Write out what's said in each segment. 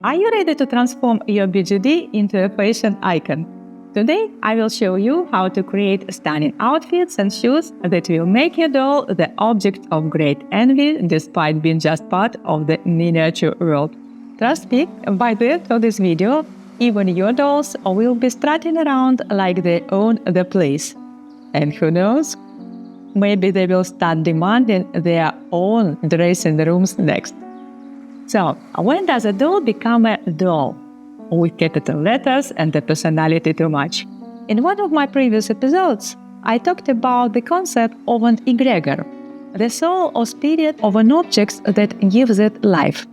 Are you ready to transform your BJD into a fashion icon? Today, I will show you how to create stunning outfits and shoes that will make your doll the object of great envy despite being just part of the miniature world. Trust me, by the end of this video, even your dolls will be strutting around like they own the place. And who knows? Maybe they will start demanding their own dressing rooms next. So, when does a doll become a doll? With capital letters and a personality too much. In one of my previous episodes, I talked about the concept of an egregor, the soul or spirit of an object that gives it life.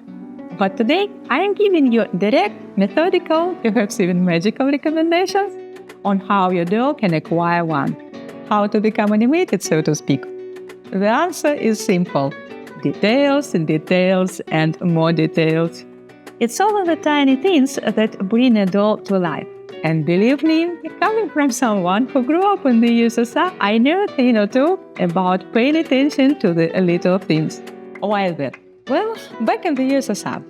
But today, I am giving you direct, methodical, perhaps even magical recommendations on how your doll can acquire one. How to become animated, so to speak. The answer is simple. Details, details, and more details. It's all of the tiny things that bring a doll to life. And believe me, coming from someone who grew up in the USSR, I know a thing or two about paying attention to the little things. Why is that? Well, back in the USSR,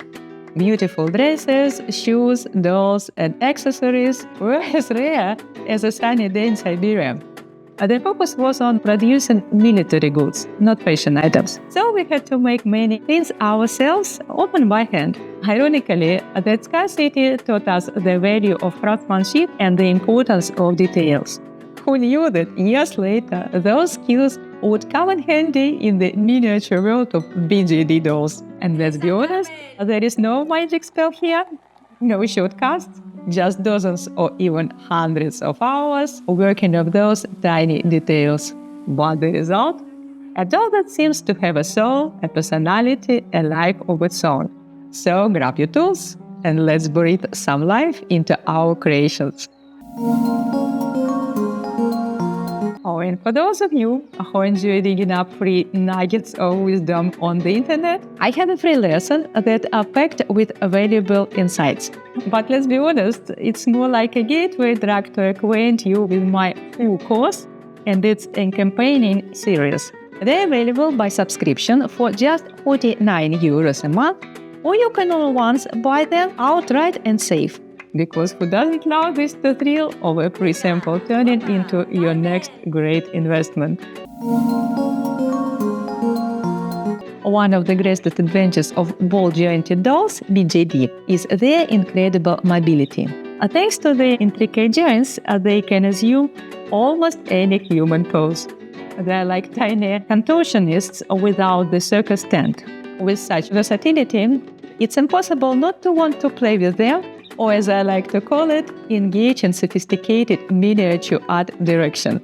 beautiful dresses, shoes, dolls, and accessories were as rare as a sunny day in Siberia. The focus was on producing military goods, not fashion items. So we had to make many things ourselves, often by hand. Ironically, that scarcity taught us the value of craftsmanship and the importance of details. Who knew that years later, those skills would come in handy in the miniature world of BJD dolls? And let's be honest, there is no magic spell here, no shortcuts. Just dozens or even hundreds of hours working on those tiny details. But the result? A doll that seems to have a soul, a personality, a life of its own. So grab your tools and let's breathe some life into our creations. Oh, and for those of you who enjoy digging up free nuggets of wisdom on the internet, I have a free lesson that are packed with valuable insights. But let's be honest, it's more like a gateway drug to acquaint you with my full course and its accompanying series. They're available by subscription for just €49 a month, or you can all once buy them outright and save. Because who doesn't love this the thrill of a free sample turning into your next great investment? One of the greatest advantages of ball-jointed dolls, BJD, is their incredible mobility. Thanks to the intricate joints, they can assume almost any human pose. They're like tiny contortionists without the circus tent. With such versatility, it's impossible not to want to play with them, or as I like to call it, engage in sophisticated miniature art direction.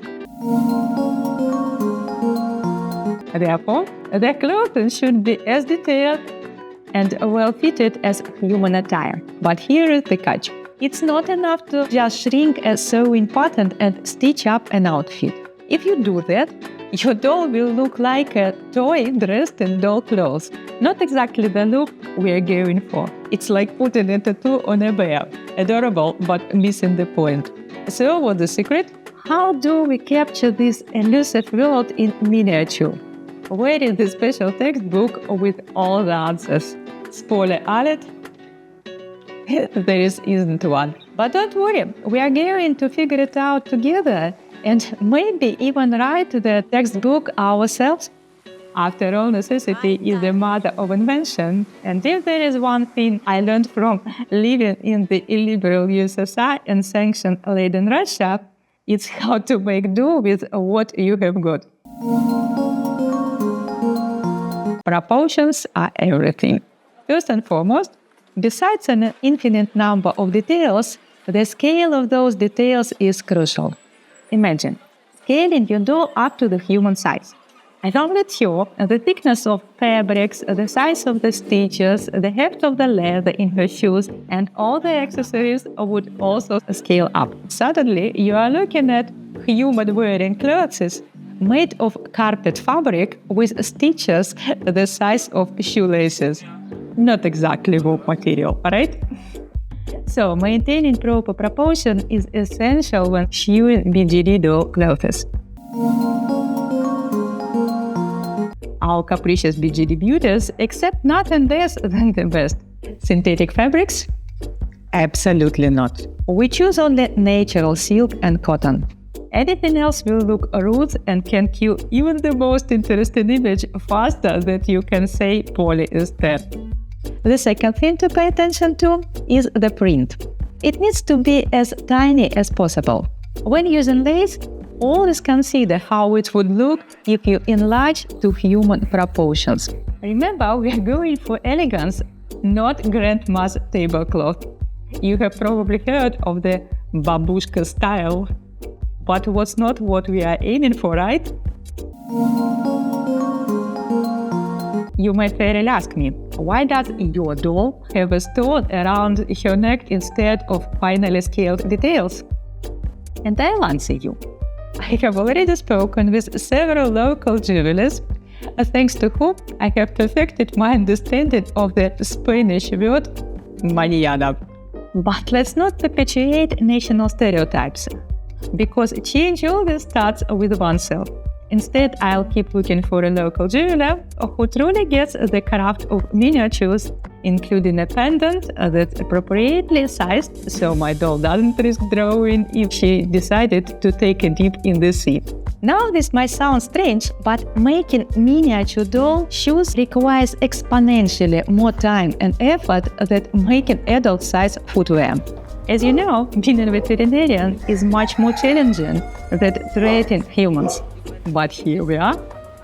Therefore, their clothing should be as detailed and well-fitted as human attire. But here is the catch. It's not enough to just shrink a sewing pattern and stitch up an outfit. If you do that, your doll will look like a toy dressed in doll clothes. Not exactly the look we're going for. It's like putting a tattoo on a bear. Adorable, but missing the point. So what's the secret? How do we capture this elusive world in miniature? Where is the special textbook with all the answers? Spoiler alert, there isn't one. But don't worry, we are going to figure it out together and maybe even write the textbook ourselves. After all, necessity is the mother of invention. And if there is one thing I learned from living in the illiberal USSR and sanction-laden Russia, it's how to make do with what you have got. Proportions are everything. First and foremost, besides an infinite number of details, the scale of those details is crucial. Imagine scaling your doll up to the human size. I found it here, the thickness of fabrics, the size of the stitches, the heft of the leather in her shoes, and all the accessories would also scale up. Suddenly, you are looking at human-wearing clothes made of carpet fabric with stitches the size of shoelaces. Not exactly wool material, right? So, maintaining proper proportion is essential when sewing BJD doll clothes. Our capricious BJD beauties accept nothing less than the best. Synthetic fabrics? Absolutely not. We choose only natural silk and cotton. Anything else will look rude and can kill even the most interesting image faster than you can say polyester. The second thing to pay attention to is the print. It needs to be as tiny as possible. When using lace, always consider how it would look if you enlarge to human proportions. Remember, we are going for elegance, not grandma's tablecloth. You have probably heard of the babushka style, but what's not what we are aiming for, right? You might fairly ask me, why does your doll have a stone around her neck instead of finely scaled details? And I'll answer you. I have already spoken with several local jewelers, thanks to whom I have perfected my understanding of the Spanish word mañana. But let's not perpetuate national stereotypes, because change always starts with oneself. Instead, I'll keep looking for a local jeweler who truly gets the craft of miniatures, including a pendant that's appropriately sized so my doll doesn't risk drowning if she decided to take a dip in the sea. Now this might sound strange, but making miniature doll shoes requires exponentially more time and effort than making adult-size footwear. As you know, being a veterinarian is much more challenging than treating humans. But here we are,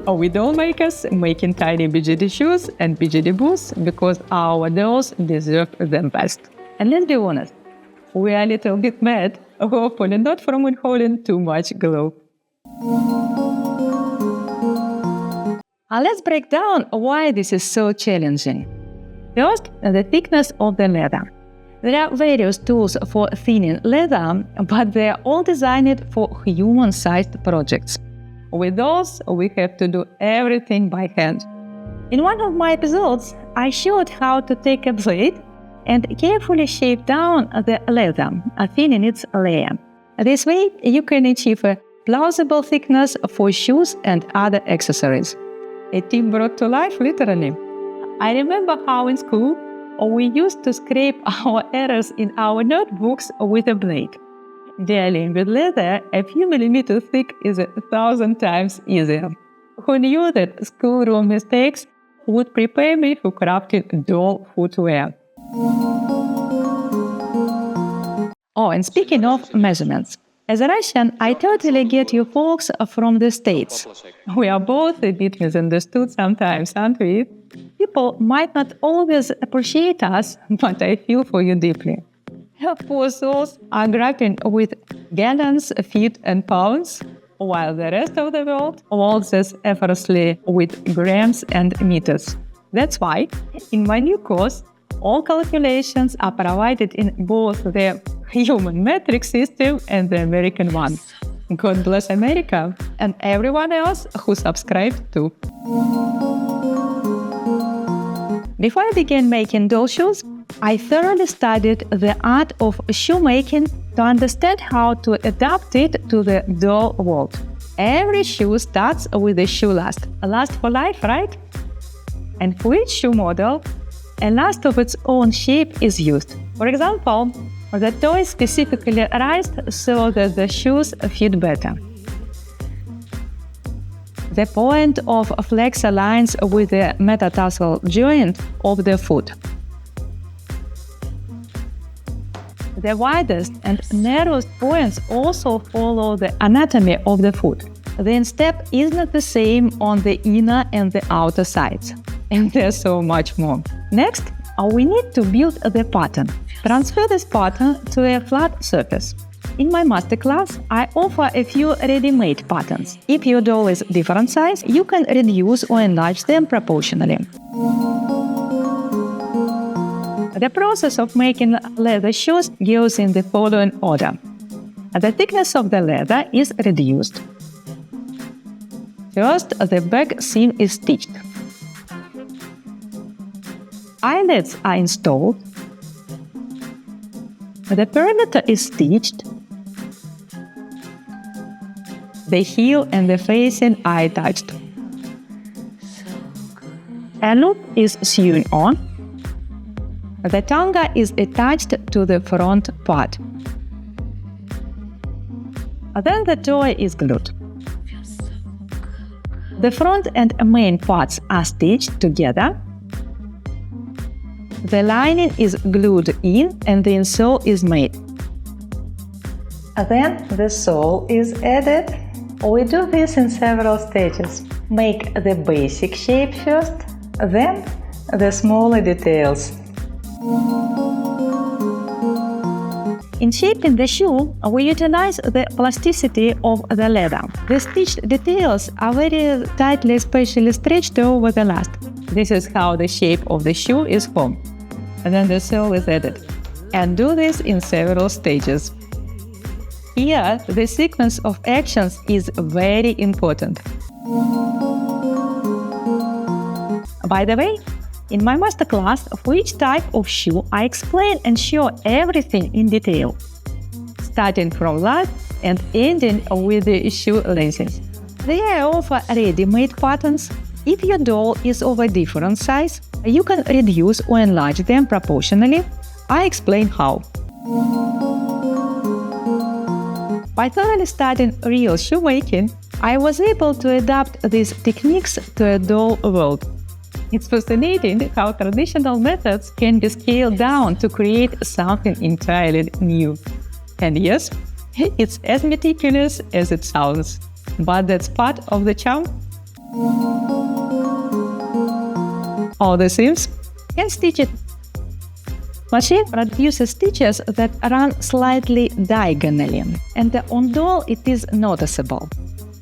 with doll makers making tiny BJD shoes and BJD boots because our dolls deserve them best. And let's be honest, we are a little bit mad, hopefully not from withholding too much glue. Let's break down why this is so challenging. First, the thickness of the leather. There are various tools for thinning leather, but they are all designed for human-sized projects. With those, we have to do everything by hand. In one of my episodes, I showed how to take a blade and carefully shape down the leather, thinning its layer. This way, you can achieve a plausible thickness for shoes and other accessories. A tip brought to life, literally. I remember how in school, we used to scrape our errors in our notebooks with a blade. Dealing with leather, a few millimeters thick is 1,000 times easier. Who knew that schoolroom mistakes would prepare me for crafting doll footwear? Oh, and speaking of measurements, as a Russian, I totally get you folks from the States. We are both a bit misunderstood sometimes, aren't we? People might not always appreciate us, but I feel for you deeply. Poor souls are grappling with gallons, feet, and pounds, while the rest of the world waltzes effortlessly with grams and meters. That's why, in my new course, all calculations are provided in both the human metric system and the American one. God bless America and everyone else who subscribed too. Before I began making doll shoes, I thoroughly studied the art of shoemaking to understand how to adapt it to the doll world. Every shoe starts with a shoe last. A last for life, right? And for each shoe model, a last of its own shape is used. For example, the toe is specifically raised so that the shoes fit better. The point of flex aligns with the metatarsal joint of the foot. The widest and narrowest points also follow the anatomy of the foot. The instep is not the same on the inner and the outer sides. And there's so much more. Next, we need to build the pattern. Transfer this pattern to a flat surface. In my masterclass, I offer a few ready-made patterns. If your doll is different size, you can reduce or enlarge them proportionally. The process of making leather shoes goes in the following order. The thickness of the leather is reduced. First, the back seam is stitched. Eyelets are installed. The perimeter is stitched. The heel and the facing are attached. A loop is sewn on. The tonga is attached to the front part. Then the toy is glued. The front and main parts are stitched together. The lining is glued in and the insole is made. Then the sole is added. We do this in several stages. Make the basic shape first, then the smaller details. In shaping the shoe, we utilize the plasticity of the leather. The stitched details are very tightly spatially stretched over the last. This is how the shape of the shoe is formed. And then the sole is added. And do this in several stages. Here, the sequence of actions is very important. By the way, in my masterclass, for each type of shoe, I explain and show everything in detail, starting from last and ending with the shoe laces. There I offer ready-made patterns. If your doll is of a different size, you can reduce or enlarge them proportionally. I explain how. By thoroughly studying real shoemaking, I was able to adapt these techniques to a doll world. It's fascinating how traditional methods can be scaled down to create something entirely new. And yes, it's as meticulous as it sounds, but that's part of the charm. All the seams and stitch it. Machine produces stitches that run slightly diagonally, and on doll it is noticeable.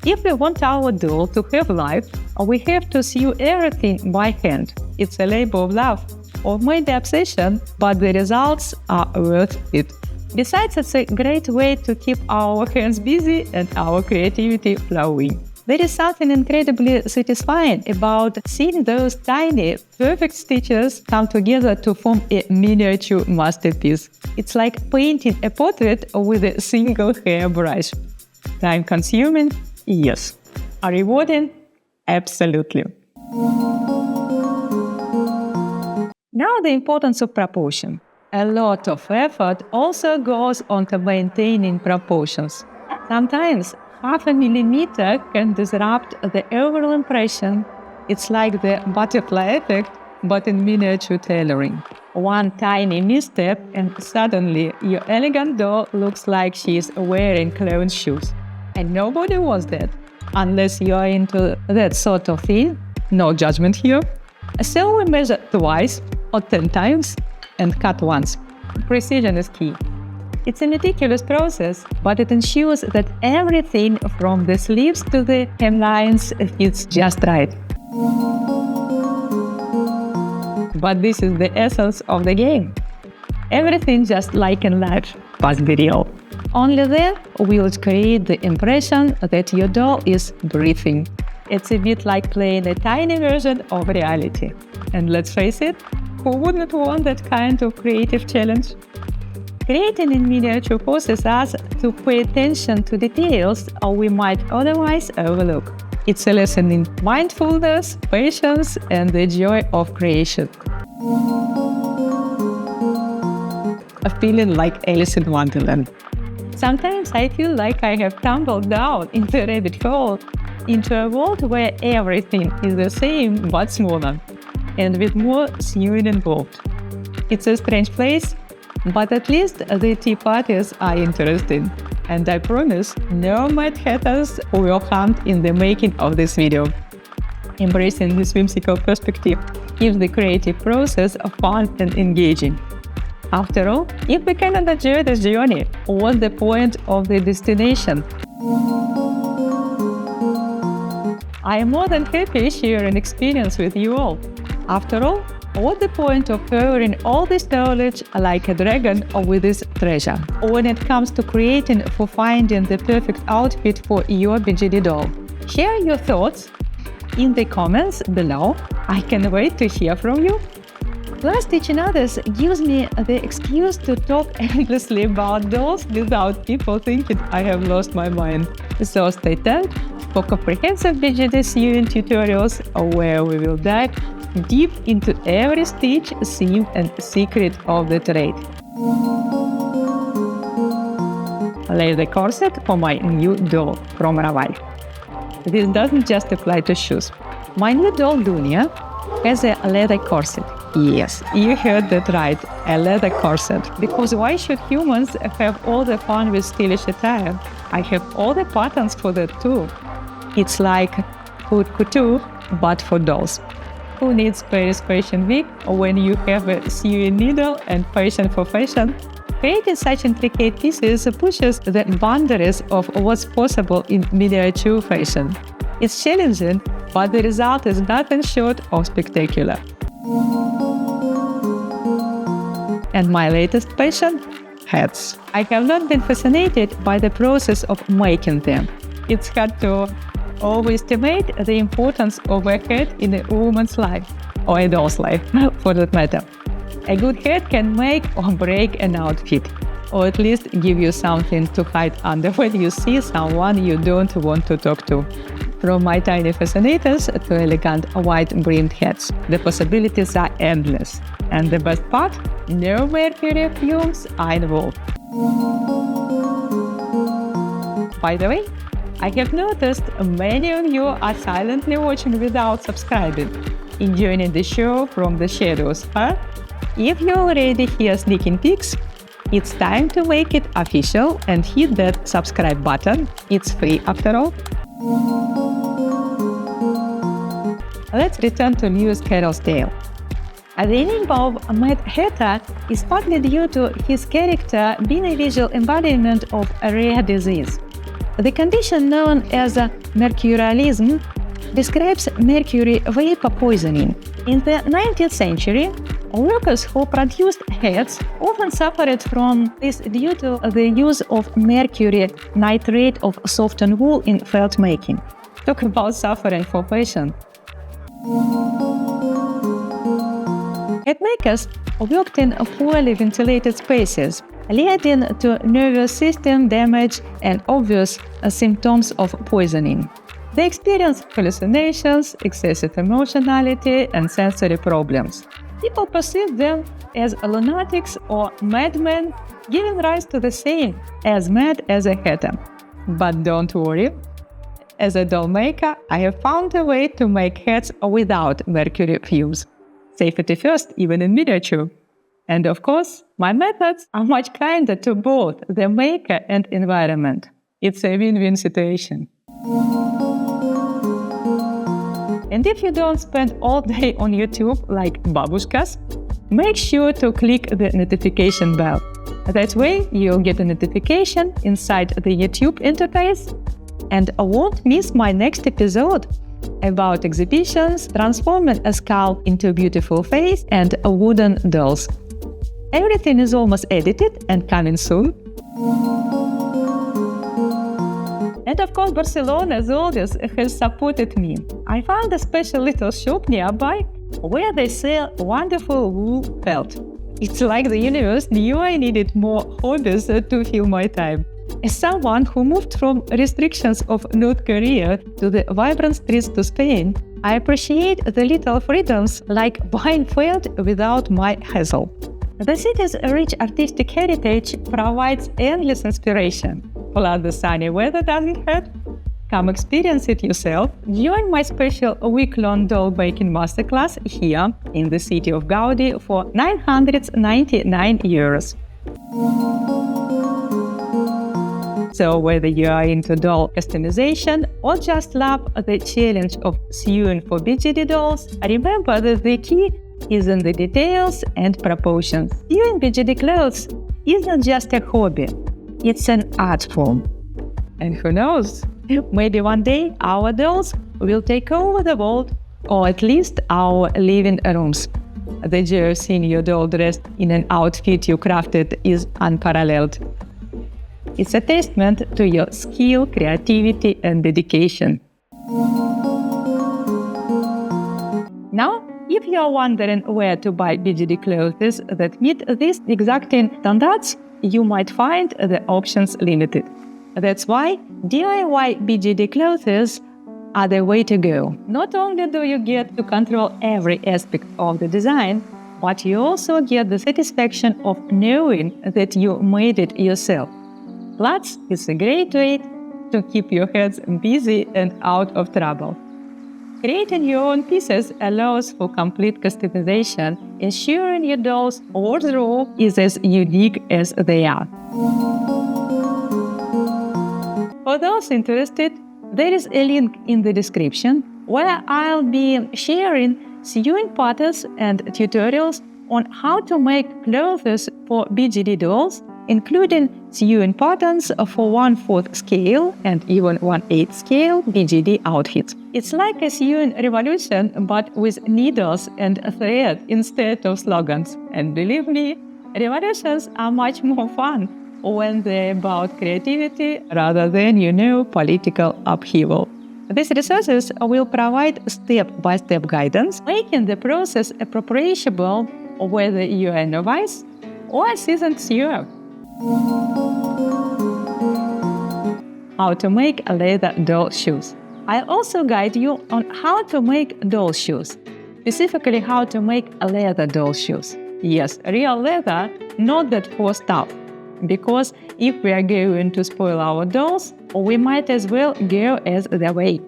If we want our doll to have life, we have to sew everything by hand. It's a labor of love, or maybe obsession, but the results are worth it. Besides, it's a great way to keep our hands busy and our creativity flowing. There is something incredibly satisfying about seeing those tiny, perfect stitches come together to form a miniature masterpiece. It's like painting a portrait with a single hairbrush. Time-consuming? Yes. Rewarding? Absolutely. Now the importance of proportion. A lot of effort also goes onto maintaining proportions. Sometimes half a millimeter can disrupt the overall impression. It's like the butterfly effect, but in miniature tailoring. One tiny misstep and suddenly your elegant doll looks like she's wearing clown shoes. And nobody wants that, unless you're into that sort of thing. No judgment here. So we measure twice or 10 times and cut once. Precision is key. It's a meticulous process, but it ensures that everything from the sleeves to the hemlines fits just right. But this is the essence of the game. Everything just like in life must be real. Only then will it create the impression that your doll is breathing. It's a bit like playing a tiny version of reality. And let's face it, who wouldn't want that kind of creative challenge? Creating in miniature forces us to pay attention to details we might otherwise overlook. It's a lesson in mindfulness, patience, and the joy of creation. A feeling like Alice in Wonderland. Sometimes I feel like I have tumbled down into a rabbit hole, into a world where everything is the same but smaller, and with more sewing involved. It's a strange place, but at least the tea parties are interesting. And I promise no Mad Hatters will hunt in the making of this video. Embracing this whimsical perspective keeps the creative process fun and engaging. After all, if we cannot enjoy this journey, what's the point of the destination? I am more than happy to share an experience with you all. After all, what's the point of covering all this knowledge like a dragon with this treasure when it comes to creating for finding the perfect outfit for your BJD doll? Share your thoughts in the comments below. I can't wait to hear from you. Plus, teaching others gives me the excuse to talk endlessly about dolls without people thinking I have lost my mind. So stay tuned for comprehensive BJD sewing tutorials where we will dive deep into every stitch, seam and secret of the trade. Leather corset for my new doll from Revive. This doesn't just apply to shoes. My new doll, Dunia, has a leather corset. Yes, you heard that right, a leather corset. Because why should humans have all the fun with stylish attire? I have all the patterns for that too. It's like haute couture, but for dolls. Who needs Paris Fashion Week when you have a sewing needle and passion for fashion? Creating such intricate pieces pushes the boundaries of what's possible in miniature fashion. It's challenging, but the result is nothing short of spectacular. And my latest passion? Hats. I have not been fascinated by the process of making them. It's hard to overestimate the importance of a hat in a woman's life, or a doll's life, for that matter. A good hat can make or break an outfit, or at least give you something to hide under when you see someone you don't want to talk to. From my tiny fascinators to elegant wide-brimmed hats, the possibilities are endless. And the best part? No Mercury fumes are involved. By the way, I have noticed many of you are silently watching without subscribing, enjoying the show from the shadows, huh? If you're already here sneaking peeks, it's time to make it official and hit that subscribe button. It's free after all. Let's return to Lewis Carroll's tale. The name of Mad Hatter is partly due to his character being a visual embodiment of a rare disease. The condition known as Mercurialism describes mercury vapor poisoning. In the 19th century, workers who produced hats often suffered from this due to the use of mercury nitrate of softened wool in felt making. Talk about suffering for fashion. Hat makers worked in poorly ventilated spaces, leading to nervous system damage and obvious symptoms of poisoning. They experienced hallucinations, excessive emotionality, and sensory problems. People perceived them as lunatics or madmen, giving rise to the saying, as mad as a hatter. But don't worry. As a doll maker, I have found a way to make hats without mercury fumes. Safety first, even in miniature. And of course, my methods are much kinder to both the maker and environment. It's a win-win situation. And if you don't spend all day on YouTube like babushkas, make sure to click the notification bell. That way, you'll get a notification inside the YouTube interface and won't miss my next episode about exhibitions transforming a skull into a beautiful face and wooden dolls. Everything is almost edited and coming soon. And of course, Barcelona, as always, has supported me. I found a special little shop nearby where they sell wonderful wool felt. It's like the universe knew I needed more hobbies to fill my time. As someone who moved from restrictions of North Korea to the vibrant streets to Spain, I appreciate the little freedoms like buying felt without my hassle. The city's rich artistic heritage provides endless inspiration. Plus the sunny weather doesn't hurt. Come experience it yourself. Join my special week-long doll making masterclass here in the city of Gaudi for 999 euros. So whether you are into doll customization or just love the challenge of sewing for BJD dolls, remember that the key is in the details and proportions. Sewing BJD clothes isn't just a hobby, it's an art form. And who knows, maybe one day our dolls will take over the world, or at least our living rooms. The joy of seeing your doll dressed in an outfit you crafted is unparalleled. It's a testament to your skill, creativity, and dedication. Now, if you are wondering where to buy BJD clothes that meet these exacting standards, you might find the options limited. That's why DIY BJD clothes are the way to go. Not only do you get to control every aspect of the design, but you also get the satisfaction of knowing that you made it yourself. Plus, it's a great way to keep your hands busy and out of trouble. Creating your own pieces allows for complete customization, ensuring your doll's wardrobe is as unique as they are. For those interested, there is a link in the description where I'll be sharing sewing patterns and tutorials on how to make clothes for BJD dolls, including sewing patterns for 1/4 scale and even 1/8 scale BJD outfits. It's like a sewing revolution, but with needles and thread instead of slogans. And believe me, revolutions are much more fun when they're about creativity rather than, political upheaval. These resources will provide step-by-step guidance, making the process appropriable whether you are a novice or a seasoned sewer. How to make leather doll shoes. I'll also guide you on how to make doll shoes, specifically how to make leather doll shoes. Yes, real leather, not that faux stuff. Because if we are going to spoil our dolls, we might as well go as their way.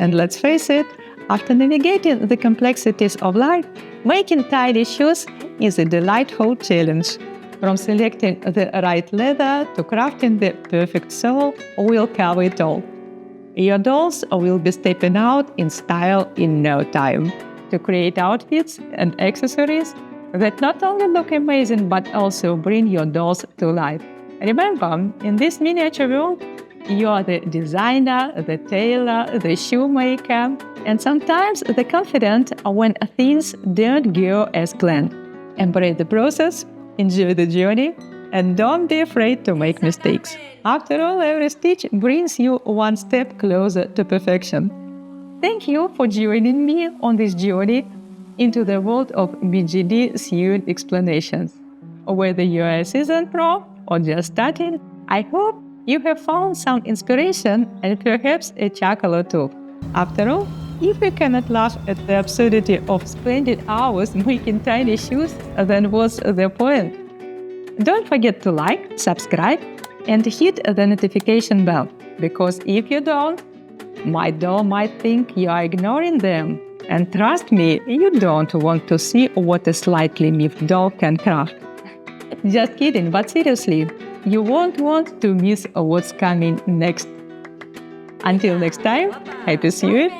And let's face it, after navigating the complexities of life, making tiny shoes is a delightful challenge. From selecting the right leather to crafting the perfect sole, we'll cover it all. Your dolls will be stepping out in style in no time to create outfits and accessories that not only look amazing but also bring your dolls to life. Remember, in this miniature world, you are the designer, the tailor, the shoemaker, and sometimes the confidant when things don't go as planned. Embrace the process, enjoy the journey, and don't be afraid to make mistakes. After all, every stitch brings you one step closer to perfection. Thank you for joining me on this journey into the world of BJD sewing explanations. Whether you are a seasoned pro or just starting, I hope you have found some inspiration and perhaps a chuckle or two. After all, if you cannot laugh at the absurdity of spending hours making tiny shoes, then what's the point? Don't forget to like, subscribe, and hit the notification bell, because if you don't, my doll might think you are ignoring them. And trust me, you don't want to see what a slightly miffed doll can craft. Just kidding, but seriously, you won't want to miss what's coming next. Until next time, happy sewing!